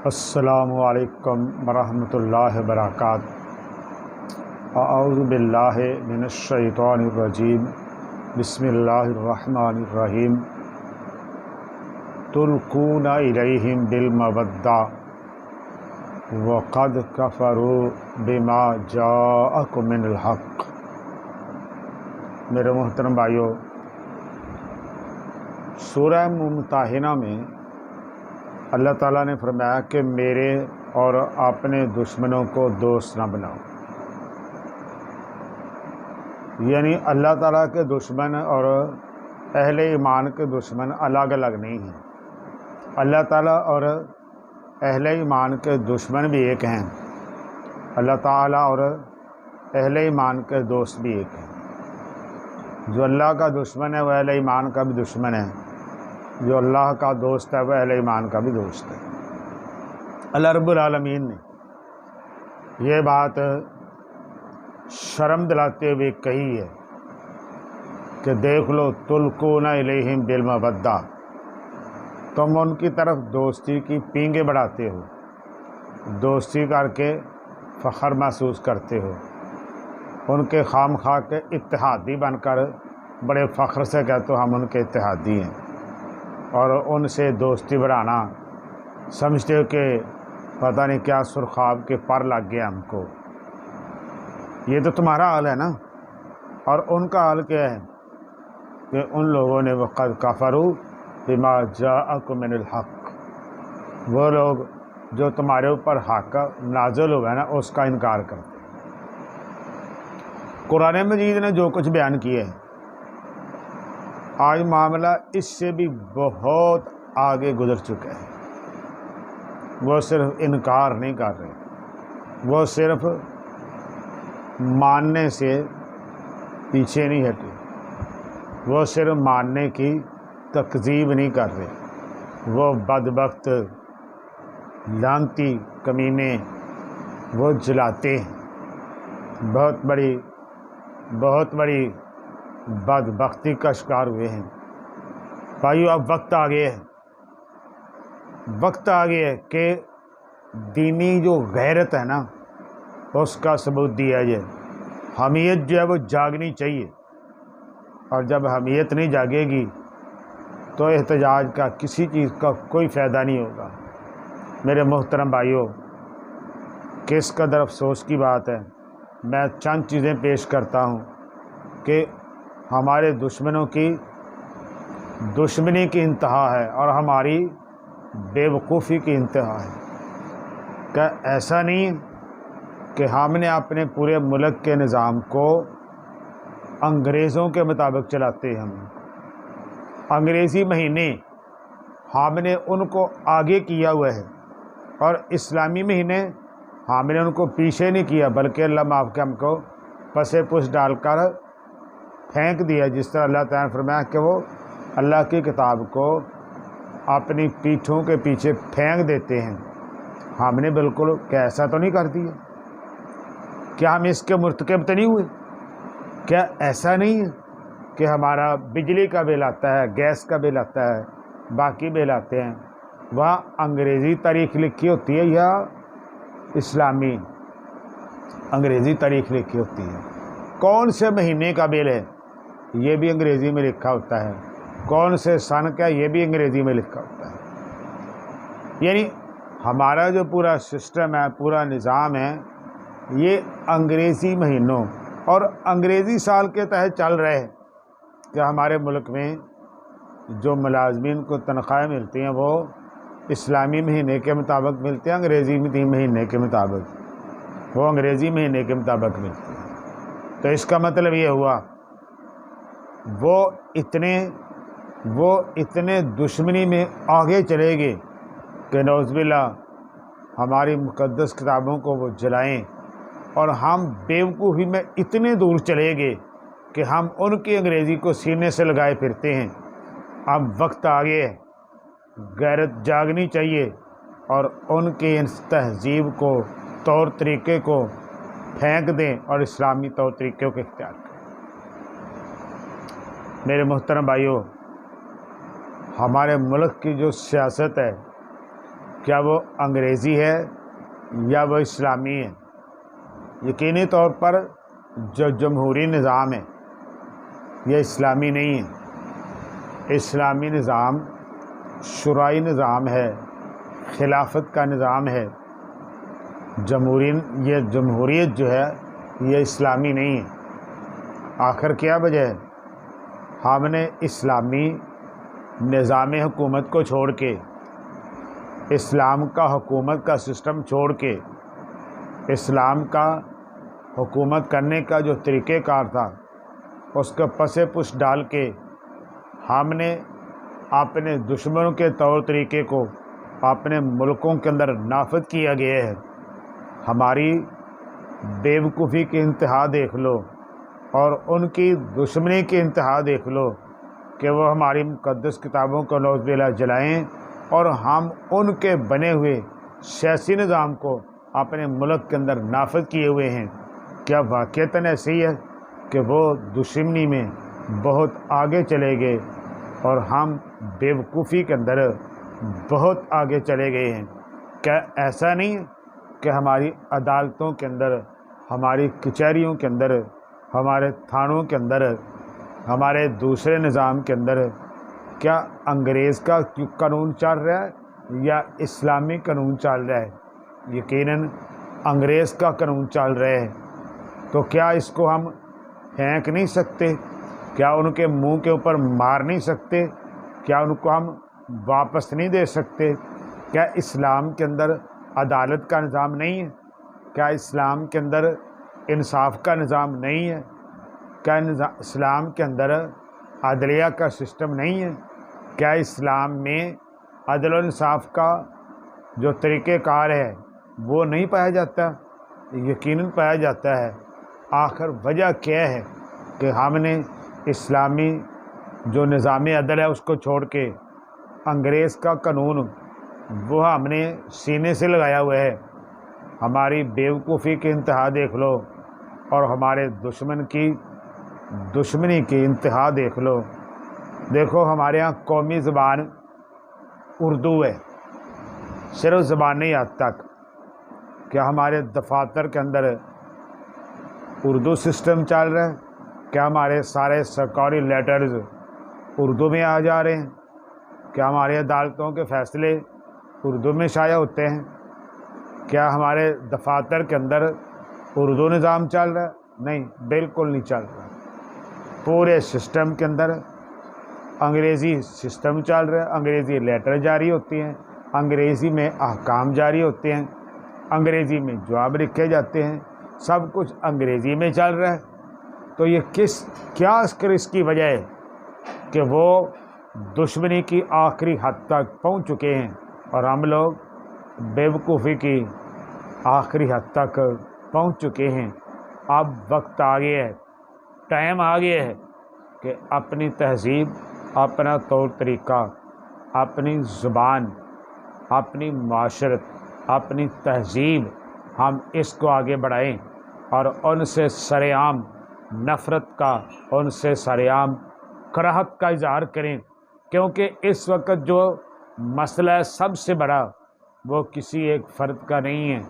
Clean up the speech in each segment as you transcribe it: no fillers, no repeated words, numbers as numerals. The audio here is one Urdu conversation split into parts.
السلام علیکم ورحمۃ اللہ وبرکاتہ۔ اعوذ باللہ من الشیطان الرجیم، بسم اللہ الرحمن الرحیم۔ تلقون الیہم بالمودہ وقد کفروا بما جاءکم من الحق۔ میرے محترم بھائیو، سورہ ممتحنہ میں اللہ تعالیٰ نے فرمایا کہ میرے اور اپنے دشمنوں کو دوست نہ بناؤ۔ یعنی اللہ تعالیٰ کے دشمن اور اہل ایمان کے دشمن الگ الگ نہیں ہیں۔ اللہ تعالیٰ اور اہل ایمان کے دشمن بھی ایک ہیں، اللہ تعالیٰ اور اہل ایمان کے دوست بھی ایک ہیں۔ جو اللہ کا دشمن ہے وہ اہل ایمان کا بھی دشمن ہے، جو اللہ کا دوست ہے وہ اہل ایمان کا بھی دوست ہے۔ اللہ رب العالمین نے یہ بات شرم دلاتے ہوئے کہی ہے کہ دیکھ لو، تلقون الیہم بالمودہ، تم ان کی طرف دوستی کی پینگیں بڑھاتے ہو، دوستی کر کے فخر محسوس کرتے ہو، ان کے خام خواہ کے اتحادی بن کر بڑے فخر سے کہتے ہو ہم ان کے اتحادی ہیں، اور ان سے دوستی بڑھانا سمجھتے ہو کہ پتہ نہیں کیا سرخاب کے پر لگ گیا ہم کو۔ یہ تو تمہارا حال ہے نا، اور ان کا حال کیا ہے کہ ان لوگوں نے وقد کفروا بما جاءکم من الحق، وہ لوگ جو تمہارے اوپر حق نازل ہوا ہے نا اس کا انکار کرتے۔ قرآن مجید نے جو کچھ بیان کیا ہے، آج معاملہ اس سے بھی بہت آگے گزر چکا ہے۔ وہ صرف انکار نہیں کر رہے، وہ صرف ماننے سے پیچھے نہیں ہٹے، وہ صرف ماننے کی تکذیب نہیں کر رہے، وہ بدبخت لعنتی کمینے وہ جلاتے ہیں، بہت بڑی بدبختی کا شکار ہوئے ہیں۔ بھائیو، اب وقت آ گیا ہے کہ دینی جو غیرت ہے نا اس کا ثبوت دیا جائے۔ حمیت جو ہے وہ جاگنی چاہیے، اور جب حمیت نہیں جاگے گی تو احتجاج کا کسی چیز کا کوئی فائدہ نہیں ہوگا۔ میرے محترم بھائیو، کس قدر افسوس کی بات ہے، میں چند چیزیں پیش کرتا ہوں کہ ہمارے دشمنوں کی دشمنی کی انتہا ہے اور ہماری بے وقوفی کی انتہا ہے۔ کیا ایسا نہیں کہ ہم نے اپنے پورے ملک کے نظام کو انگریزوں کے مطابق چلاتے ہیں؟ انگریزی مہینے ہم نے ان کو آگے کیا ہوا ہے، اور اسلامی مہینے ہم نے ان کو پیچھے نہیں کیا، بلکہ اللہ معاف کے ہم کو پسے پس ڈال کر پھینک دیا۔ جس طرح اللہ تعالیٰ نے فرمایا کہ وہ اللہ کی کتاب کو اپنی پیٹھوں کے پیچھے پھینک دیتے ہیں، ہم نے بالکل ایسا تو نہیں کر دیا؟ کیا ہم اس کے مرتکب تو نہیں ہوئے؟ کیا ایسا نہیں ہے کہ ہمارا بجلی کا بل آتا ہے، گیس کا بل آتا ہے، باقی بل آتے ہیں، وہاں انگریزی تاریخ لکھی ہوتی ہے یا اسلامی انگریزی تاریخ لکھی ہوتی ہے؟ کون سے مہینے کا بل ہے یہ بھی انگریزی میں لکھا ہوتا ہے، کون سے سن کا یہ بھی انگریزی میں لکھا ہوتا ہے۔ یعنی ہمارا جو پورا سسٹم ہے، پورا نظام ہے، یہ انگریزی مہینوں اور انگریزی سال کے تحت چل رہے ہیں۔ کہ ہمارے ملک میں جو ملازمین کو تنخواہیں ملتی ہیں وہ اسلامی مہینے کے مطابق ملتے ہیں، انگریزی مہینے کے مطابق وہ انگریزی مہینے کے مطابق ملتی ہیں۔ تو اس کا مطلب یہ ہوا وہ اتنے دشمنی میں آگے چلے گئے کہ نعوذ باللہ ہماری مقدس کتابوں کو وہ جلائیں، اور ہم بیوقوفی میں اتنے دور چلے گئے کہ ہم ان کی انگریزی کو سینے سے لگائے پھرتے ہیں۔ اب وقت آ گیا ہے، غیرت جاگنی چاہیے، اور ان کی ان تہذیب کو، طور طریقے کو پھینک دیں اور اسلامی طور طریقوں کو اختیار کریں۔ میرے محترم بھائیوں، ہمارے ملک کی جو سیاست ہے کیا وہ انگریزی ہے یا وہ اسلامی ہے؟ یقینی طور پر جو جمہوری نظام ہے یہ اسلامی نہیں ہے۔ اسلامی نظام شورائی نظام ہے، خلافت کا نظام ہے۔ جمہوریت جو ہے یہ اسلامی نہیں ہے۔ آخر کیا وجہ ہے؟ ہم نے اسلامی نظام حکومت کو چھوڑ کے، اسلام کا حکومت کا سسٹم چھوڑ کے، اسلام کا حکومت کرنے کا جو طریقہ کار تھا اس کو پس پش ڈال کے ہم نے اپنے دشمنوں کے طور طریقے کو اپنے ملکوں کے اندر نافذ کیا گیا ہے۔ ہماری بے وقوفی کی انتہا دیکھ لو اور ان کی دشمنی کی انتہا دیکھ لو کہ وہ ہماری مقدس کتابوں کو نعوذ باللہ جلائیں اور ہم ان کے بنے ہوئے سیاسی نظام کو اپنے ملک کے اندر نافذ کیے ہوئے ہیں۔ کیا واقعتاً ایسی ہے کہ وہ دشمنی میں بہت آگے چلے گئے اور ہم بے وقوفی کے اندر بہت آگے چلے گئے ہیں؟ کیا ایسا نہیں ہے کہ ہماری عدالتوں کے اندر، ہماری کچہریوں کے اندر، ہمارے تھانوں کے اندر، ہمارے دوسرے نظام کے اندر کیا انگریز کا قانون چل رہا ہے یا اسلامی قانون چل رہا ہے؟ یقیناً انگریز کا قانون چل رہا ہے۔ تو کیا اس کو ہم پھینک نہیں سکتے؟ کیا ان کے منہ کے اوپر مار نہیں سکتے؟ کیا ان کو ہم واپس نہیں دے سکتے؟ کیا اسلام کے اندر عدالت کا نظام نہیں ہے؟ کیا اسلام کے اندر انصاف کا نظام نہیں ہے؟ کیا اسلام کے اندر عدلیہ کا سسٹم نہیں ہے؟ کیا اسلام میں عدل و انصاف کا جو طریقہ کار ہے وہ نہیں پایا جاتا؟ یقیناً پایا جاتا ہے۔ آخر وجہ کیا ہے کہ ہم نے اسلامی جو نظام عدل ہے اس کو چھوڑ کے انگریز کا قانون وہ ہم نے سینے سے لگایا ہوا ہے؟ ہماری بیوقوفی کی انتہا دیکھ لو اور ہمارے دشمن کی دشمنی کی انتہا دیکھ لو۔ دیکھو ہمارے ہاں قومی زبان اردو ہے، صرف زبان نہیں حد تک۔ کیا ہمارے دفاتر کے اندر اردو سسٹم چل رہا ہے؟ کیا ہمارے سارے سرکاری لیٹرز اردو میں آ جا رہے ہیں؟ کیا ہماری عدالتوں کے فیصلے اردو میں شائع ہوتے ہیں؟ کیا ہمارے دفاتر کے اندر اردو نظام چل رہا ہے؟ نہیں، بالکل نہیں چل رہا۔ پورے سسٹم کے اندر انگریزی سسٹم چل رہا ہے، انگریزی لیٹر جاری ہوتی ہیں، انگریزی میں احکام جاری ہوتے ہیں، انگریزی میں جواب لکھے جاتے ہیں، سب کچھ انگریزی میں چل رہا ہے۔ تو یہ کیا اس کی وجہ ہے کہ وہ دشمنی کی آخری حد تک پہنچ چکے ہیں اور ہم لوگ بے وقوفی کی آخری حد تک پہنچ چکے ہیں۔ اب وقت آ گیا ہے، ٹائم آ گیا ہے کہ اپنی تہذیب، اپنا طور طریقہ، اپنی زبان، اپنی معاشرت، اپنی تہذیب ہم اس کو آگے بڑھائیں اور ان سے سرعام نفرت کا، ان سے سرعام کراہت کا اظہار کریں، کیونکہ اس وقت جو مسئلہ ہے سب سے بڑا وہ کسی ایک فرد کا نہیں ہے،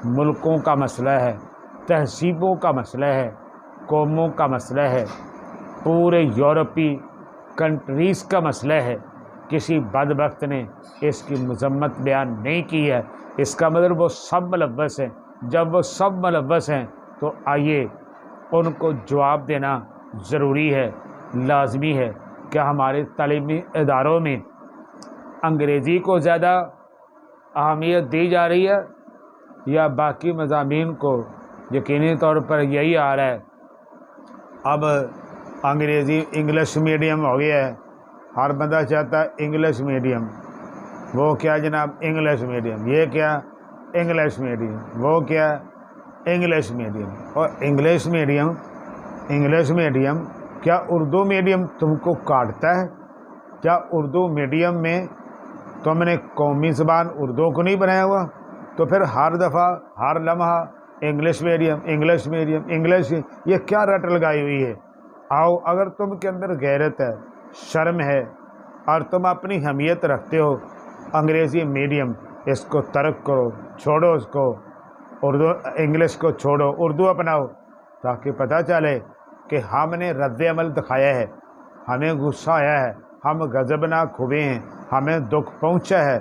ملکوں کا مسئلہ ہے، تہذیبوں کا مسئلہ ہے، قوموں کا مسئلہ ہے، پورے یورپی کنٹریز کا مسئلہ ہے۔ کسی بدبخت نے اس کی مذمت بیان نہیں کی ہے، اس کا مطلب وہ سب ملوث ہیں۔ جب وہ سب ملوث ہیں تو آئیے ان کو جواب دینا ضروری ہے، لازمی ہے۔ کیا ہمارے تعلیمی اداروں میں انگریزی کو زیادہ اہمیت دی جا رہی ہے یا باقی مضامین کو؟ یقینی طور پر یہی آ رہا ہے۔ اب انگریزی انگلش میڈیم ہو گیا ہے، ہر بندہ چاہتا ہے انگلش میڈیم۔ وہ کیا جناب؟ English medium. یہ کیا؟ English medium. وہ کیا؟ English medium. اور انگلش میڈیم کیا اردو میڈیم تم کو کاٹتا ہے؟ کیا اردو میڈیم میں تم نے قومی زبان اردو کو نہیں بنایا ہوا؟ تو پھر ہر دفعہ ہر لمحہ English medium, English medium, English, یہ کیا رٹ لگائی ہوئی ہے؟ آؤ، اگر تم کے اندر غیرت ہے، شرم ہے اور تم اپنی اہمیت رکھتے ہو انگریزی میڈیم اس کو ترک کرو، چھوڑو اس کو، اردو انگلش کو چھوڑو، اردو اپناؤ، تاکہ پتہ چلے کہ ہم نے رد عمل دکھایا ہے، ہمیں غصہ آیا ہے، ہم غضبناک ہوئے ہیں، ہمیں دکھ پہنچا ہے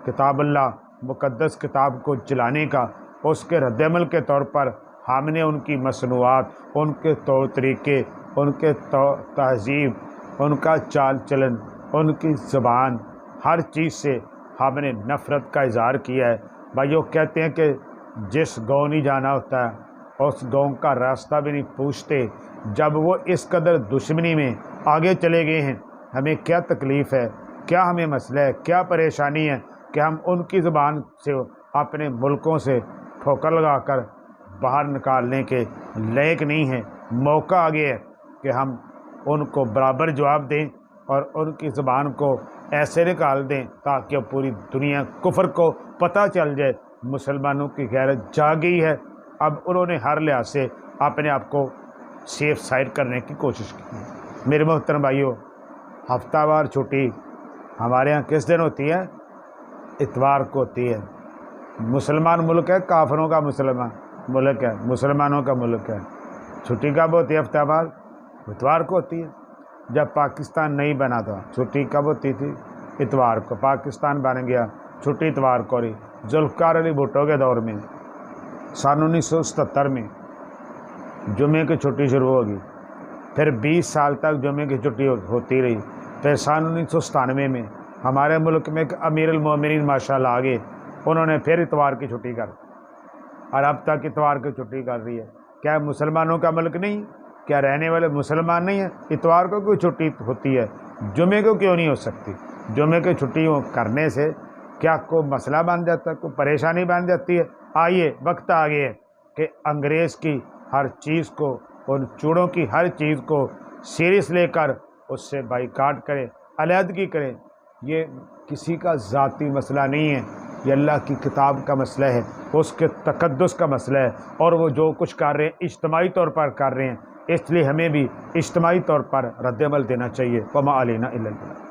کتاب اللہ مقدس کتاب کو چلانے کا، اس کے رد عمل کے طور پر ہم نے ان کی مصنوعات، ان کے طور طریقے، ان کے تہذیب، ان کا چال چلن، ان کی زبان، ہر چیز سے ہم نے نفرت کا اظہار کیا ہے۔ بھائیو کہتے ہیں کہ جس گاؤں نہیں جانا ہوتا ہے اس گاؤں کا راستہ بھی نہیں پوچھتے۔ جب وہ اس قدر دشمنی میں آگے چلے گئے ہیں، ہمیں کیا تکلیف ہے، کیا ہمیں مسئلہ ہے، کیا پریشانی ہے کہ ہم ان کی زبان سے اپنے ملکوں سے ٹھوکر لگا کر باہر نکالنے کے لائق نہیں ہیں۔ موقع آ گیا ہے کہ ہم ان کو برابر جواب دیں اور ان کی زبان کو ایسے نکال دیں تاکہ پوری دنیا کفر کو پتہ چل جائے مسلمانوں کی غیرت جاگ گئی ہے۔ اب انہوں نے ہر لحاظ سے اپنے آپ کو سیف سائڈ کرنے کی کوشش کی۔ میرے محترم بھائیوں، ہفتہ وار چھٹی ہمارے ہاں کس دن ہوتی ہے؟ اتوار کو ہوتی ہے۔ مسلمان ملک ہے، کافروں کا مسلمان ملک ہے، مسلمانوں کا ملک ہے۔ چھٹی کب ہوتی ہے؟ ہفتہ وار اتوار کو ہوتی ہے۔ جب پاکستان نہیں بنا تھا چھٹی کب ہوتی تھی؟ اتوار کو۔ پاکستان بن گیا، چھٹی اتوار کو رہی۔ ذوالفقار علی بھٹو کے دور میں سن 1977 میں جمعے کی چھٹی شروع ہوگی، پھر 20 سال تک جمعے کی چھٹی ہوتی رہی۔ پھر سن 1997 میں ہمارے ملک میں ایک امیر المومنین ماشاءاللہ آگے، انہوں نے پھر اتوار کی چھٹی کر، اور اب تک اتوار کی چھٹی کر رہی ہے۔ کیا مسلمانوں کا ملک نہیں؟ کیا رہنے والے مسلمان نہیں ہیں؟ اتوار کو کوئی چھٹی ہوتی ہے، جمعے کو کیوں نہیں ہو سکتی؟ جمعے کی چھٹی کرنے سے کیا کوئی مسئلہ بن جاتا ہے، کوئی پریشانی بن جاتی ہے؟ آئیے وقت آ گیا ہے کہ انگریز کی ہر چیز کو، ان چوڑوں کی ہر چیز کو سیریس لے کر اس سے بائیکاٹ کریں، علیحدگی کریں۔ یہ کسی کا ذاتی مسئلہ نہیں ہے، یہ اللہ کی کتاب کا مسئلہ ہے، اس کے تقدس کا مسئلہ ہے، اور وہ جو کچھ کر رہے ہیں اجتماعی طور پر کر رہے ہیں، اس لیے ہمیں بھی اجتماعی طور پر رد عمل دینا چاہیے۔ وما علینا الا البلاغ۔